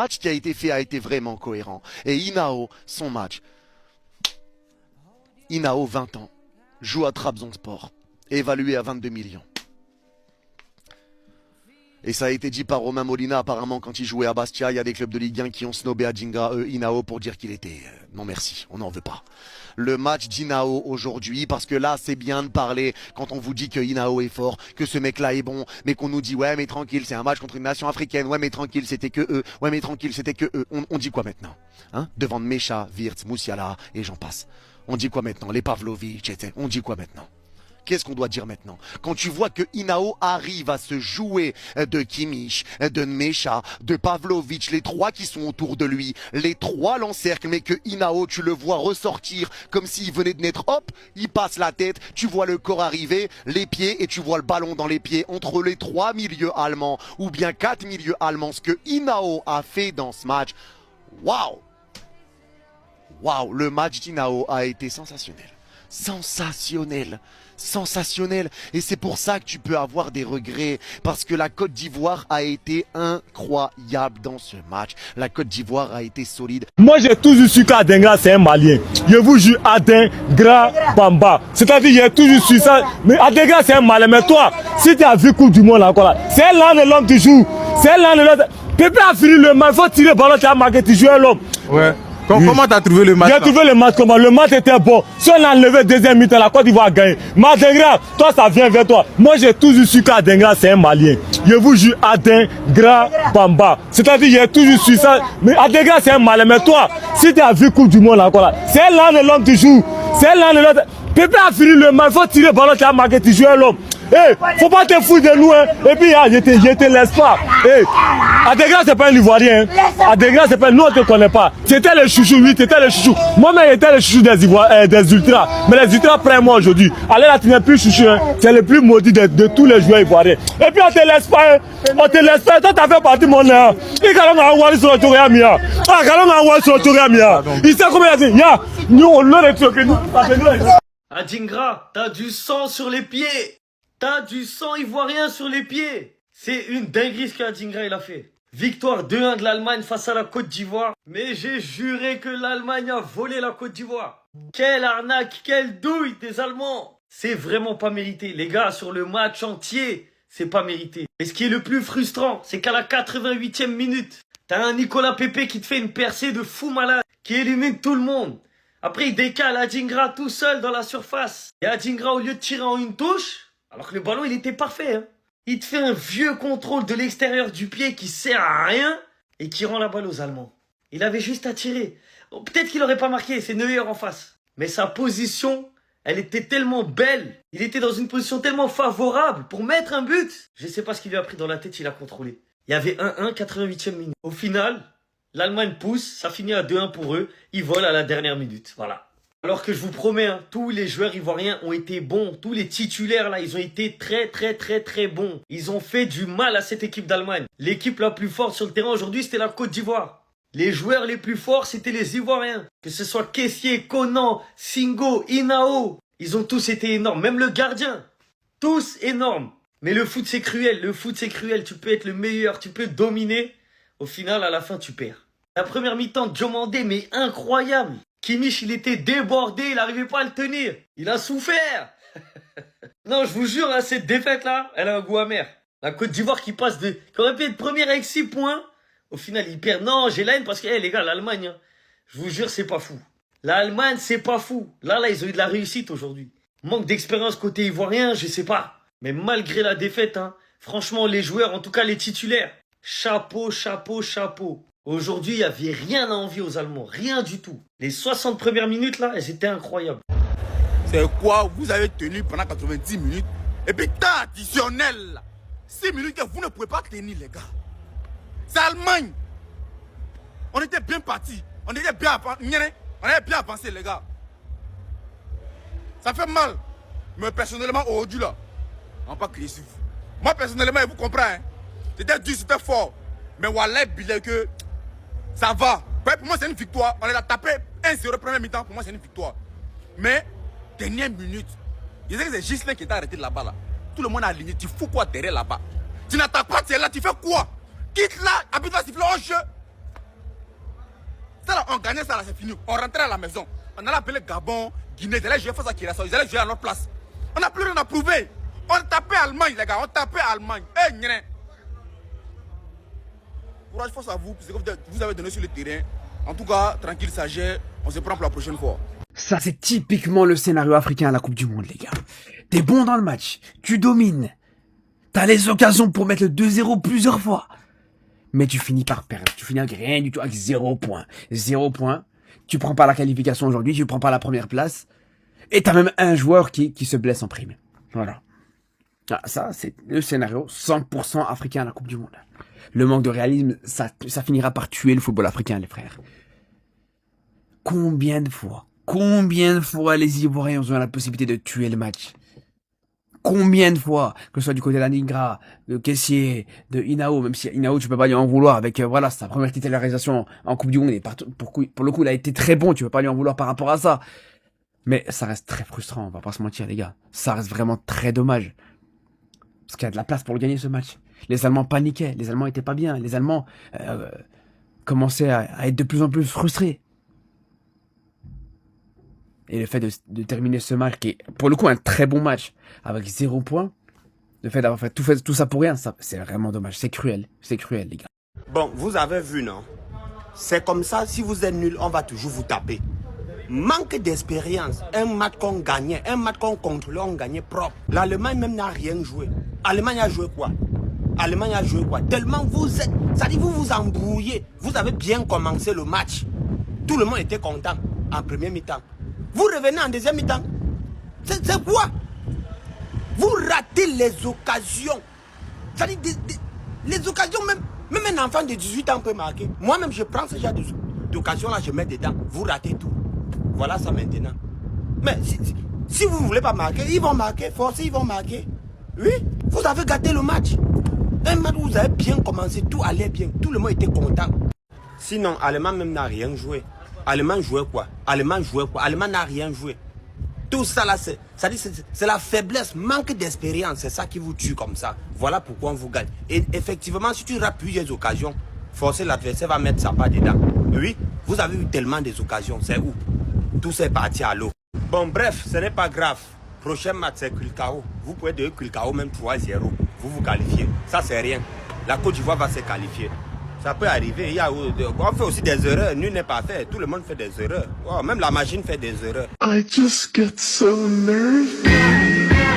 match qui a été fait a été vraiment cohérent. Et Inao, son match. Inao, 20 ans, joue à Trabzonspor, évalué à 22 millions. Et ça a été dit par Romain Molina, apparemment, quand il jouait à Bastia, il y a des clubs de Ligue 1 qui ont snobé Inao pour dire qu'il était... non merci, on n'en veut pas. Le match d'Inao aujourd'hui, parce que là, c'est bien de parler quand on vous dit que Inao est fort, que ce mec-là est bon, mais qu'on nous dit, ouais, mais tranquille, c'est un match contre une nation africaine, ouais, mais tranquille, c'était que eux, ouais, mais tranquille, c'était que eux. On dit quoi maintenant, hein? Devant Mecha, Wirtz, Moussiala, et j'en passe. On dit quoi maintenant? Les Pavlovic, etc. On dit quoi maintenant? Qu'est-ce qu'on doit dire maintenant? Quand tu vois que Inao arrive à se jouer de Kimmich, de Nmecha, de Pavlovic, les trois qui sont autour de lui, les trois l'encerclent, mais que Inao, tu le vois ressortir comme s'il venait de naître, hop, il passe la tête, tu vois le corps arriver, les pieds, et tu vois le ballon dans les pieds, entre les trois milieux allemands, ou bien 4 milieux allemands, ce que Inao a fait dans ce match, waouh! Waouh, le match d'Inao a été sensationnel. Sensationnel. Sensationnel. Et c'est pour ça que tu peux avoir des regrets. Parce que la Côte d'Ivoire a été incroyable dans ce match. La Côte d'Ivoire a été solide. Moi, j'ai toujours su qu'Adengra, c'est un Malien. Je vous jure, Adengra Bamba. C'est-à-dire, j'ai toujours su ça. Mais Adengra, c'est un Malien. Mais toi, si tu as vu Coupe du Monde encore là, c'est l'un de l'homme qui joue. C'est l'un de l'homme. Pépé a fini le match. Il faut tirer le ballon, tu as marqué, tu joues l'homme. Ouais. Comment tu as trouvé le match? J'ai trouvé le match comment? Le match était bon. Si on a enlevé deuxième mi-temps, la Côte d'Ivoire a gagné. Mais Adengra, toi ça vient vers toi. Moi j'ai toujours su qu'Adengra c'est un Malien. Je vous jure, Adengra Bamba. C'est-à-dire j'ai toujours su ça. Mais Adengra c'est un Malien. Mais toi, si tu as vu Coupe du Monde encore là, c'est l'un de l'homme qui joue. C'est l'un de l'homme. Pépé a fini le match. Il faut tirer le ballon, tu as marqué, tu joues l'homme. Hey, faut pas te foutre de nous, hein. Et puis, je te laisse pas. Hey, Adengra, c'est pas un Ivoirien. Hein. Adengra, c'est pas, nous, on te connaît pas. C'était le chouchou, oui, c'était le chouchou. Moi-même, j'étais le chouchou des ultras. Mais les ultras prennent moi aujourd'hui. Allez, là, tu n'es plus chouchou, hein. C'est le plus maudit de tous les joueurs ivoiriens. Et puis, on te laisse pas, hein. On te laisse pas. Toi, t'as fait partie de mon nez. Il sait combien il a dit. Ya, nous, on l'a dit que nous, Adingra, t'as du sang sur les pieds. T'as du sang ivoirien sur les pieds. C'est une dinguerie ce qu'Adingra il a fait. Victoire 2-1 de l'Allemagne face à la Côte d'Ivoire. Mais j'ai juré que l'Allemagne a volé la Côte d'Ivoire. Quelle arnaque, quelle douille des Allemands. C'est vraiment pas mérité. Les gars, sur le match entier, c'est pas mérité. Et ce qui est le plus frustrant, c'est qu'à la 88e minute, t'as un Nicolas Pepe qui te fait une percée de fou malade, qui élimine tout le monde. Après, il décale Adingra tout seul dans la surface. Et Adingra, au lieu de tirer en une touche, alors que le ballon, il était parfait, hein. Il te fait un vieux contrôle de l'extérieur du pied qui sert à rien et qui rend la balle aux Allemands. Il avait juste à tirer. Bon, peut-être qu'il n'aurait pas marqué, c'est Neuer en face. Mais sa position, elle était tellement belle. Il était dans une position tellement favorable pour mettre un but. Je ne sais pas ce qu'il lui a pris dans la tête, il a contrôlé. Il y avait 1-1, 88e minute. Au final, l'Allemagne pousse, ça finit à 2-1 pour eux. Ils volent à la dernière minute, voilà. Alors que je vous promets, hein, tous les joueurs ivoiriens ont été bons. Tous les titulaires, là, ils ont été très bons. Ils ont fait du mal à cette équipe d'Allemagne. L'équipe la plus forte sur le terrain aujourd'hui, c'était la Côte d'Ivoire. Les joueurs les plus forts, c'était les Ivoiriens. Que ce soit Kessié, Conan, Singo, Inao. Ils ont tous été énormes. Même le gardien. Tous énormes. Mais le foot, c'est cruel. Le foot, c'est cruel. Tu peux être le meilleur, tu peux dominer. Au final, à la fin, tu perds. La première mi-temps de Diomandé, mais incroyable. Kimmich, il était débordé, il n'arrivait pas à le tenir. Il a souffert. Non, je vous jure, hein, cette défaite-là, elle a un goût amer. La Côte d'Ivoire qui aurait pu être première avec 6 points. Au final, il perd. Non, j'ai la haine parce que, les gars, l'Allemagne, hein, je vous jure, c'est pas fou. L'Allemagne, c'est pas fou. Là, ils ont eu de la réussite aujourd'hui. Manque d'expérience côté ivoirien, je sais pas. Mais malgré la défaite, hein, franchement, les joueurs, en tout cas les titulaires, chapeau. Aujourd'hui, il n'y avait rien à envier aux Allemands. Rien du tout. Les 60 premières minutes, là, elles étaient incroyables. C'est quoi? Vous avez tenu pendant 90 minutes. Et puis, temps additionnel, là. 6 minutes que vous ne pouvez pas tenir, les gars. C'est Allemagne. On était bien partis. On était bien avancés, les gars. Ça fait mal. Mais personnellement, aujourd'hui, là, on va pas crier sur vous. Moi, personnellement, je vous comprends. Hein. C'était dur, c'était fort. Mais Wallah, il que ça va. Pour moi, c'est une victoire. On les a tapé 1-0 premier mi-temps. Pour moi, c'est une victoire. Mais, dernière minute, je sais que c'est Gislain qui t'a arrêté là-bas. Là. Tout le monde a aligné. Tu fous quoi derrière là-bas? Tu n'attaques pas, tu es là, tu fais quoi? Quitte là, habite là, siffle en jeu. on gagnait ça là, c'est fini. On rentrait à la maison. On allait appeler Gabon, Guinée, ils allaient jouer face à Kirassau, ils allaient jouer à notre place. On n'a plus rien à prouver. On tapait Allemagne, les gars, on tapait Allemagne. Eh, nyene. Courage, force à vous, parce que vous avez donné sur le terrain. En tout cas, tranquille, ça gère. On se prend pour la prochaine fois. Ça, c'est typiquement le scénario africain à la Coupe du Monde, les gars. T'es bon dans le match, tu domines. T'as les occasions pour mettre le 2-0 plusieurs fois. Mais tu finis par perdre. Tu finis avec rien du tout, avec 0 points. 0 points. Tu prends pas la qualification aujourd'hui, tu prends pas la première place. Et t'as même un joueur qui se blesse en prime. Voilà. Ah, ça, c'est le scénario 100% africain à la Coupe du Monde. Le manque de réalisme, ça finira par tuer le football africain, les frères. Combien de fois les Ivoiriens ont eu la possibilité de tuer le match? Combien de fois, que ce soit du côté d'Adingra, de Kessié, de Inao, même si Inao, tu peux pas lui en vouloir avec, voilà, sa première titularisation en Coupe du Monde, et pour le coup, il a été très bon, tu peux pas lui en vouloir par rapport à ça. Mais ça reste très frustrant, on va pas se mentir, les gars. Ça reste vraiment très dommage. Parce qu'il y a de la place pour le gagner, ce match. Les Allemands paniquaient, les Allemands étaient pas bien, les Allemands commençaient à être de plus en plus frustrés. Et le fait de terminer ce match, qui est pour le coup un très bon match, avec 0 points, le fait d'avoir fait tout ça pour rien, ça, c'est vraiment dommage. C'est cruel, les gars. Bon, vous avez vu, non? C'est comme ça, si vous êtes nul, on va toujours vous taper. Manque d'expérience. Un match qu'on gagnait, un match qu'on contrôlait, on gagnait propre. L'Allemagne même n'a rien joué. L'Allemagne a joué quoi? L'Allemagne a joué quoi? Tellement vous êtes... Ça dit, vous vous embrouillez. Vous avez bien commencé le match. Tout le monde était content en première mi-temps. Vous revenez en deuxième mi-temps. C'est quoi? Vous ratez les occasions. Ça dit, les occasions, même un enfant de 18 ans peut marquer. Moi-même, je prends ce genre d'occasion-là, je mets dedans. Vous ratez tout. Voilà ça maintenant. Mais si vous ne voulez pas marquer, ils vont marquer. Forcés, ils vont marquer. Oui, vous avez gâté le match. Un match où vous avez bien commencé, tout allait bien. Tout le monde était content. Sinon, Allemand même n'a rien joué. Allemand jouait quoi? Allemand jouait quoi? Allemand n'a rien joué. Tout ça là, c'est la faiblesse, manque d'expérience. C'est ça qui vous tue comme ça. Voilà pourquoi on vous gagne. Et effectivement, si tu rates plusieurs occasions, forcément l'adversaire va mettre sa part dedans. Oui, vous avez eu tellement des occasions. C'est où? Tout s'est parti à l'eau. Bon, bref, ce n'est pas grave. Prochain match, c'est Kulkao. Vous pouvez de Kulkao même 3-0. Vous vous qualifiez. Ça, c'est rien. La Côte d'Ivoire va se qualifier. Ça peut arriver. On fait aussi des erreurs. Nul n'est pas fait. Tout le monde fait des erreurs. Oh, même la machine fait des erreurs. I just get so nervous.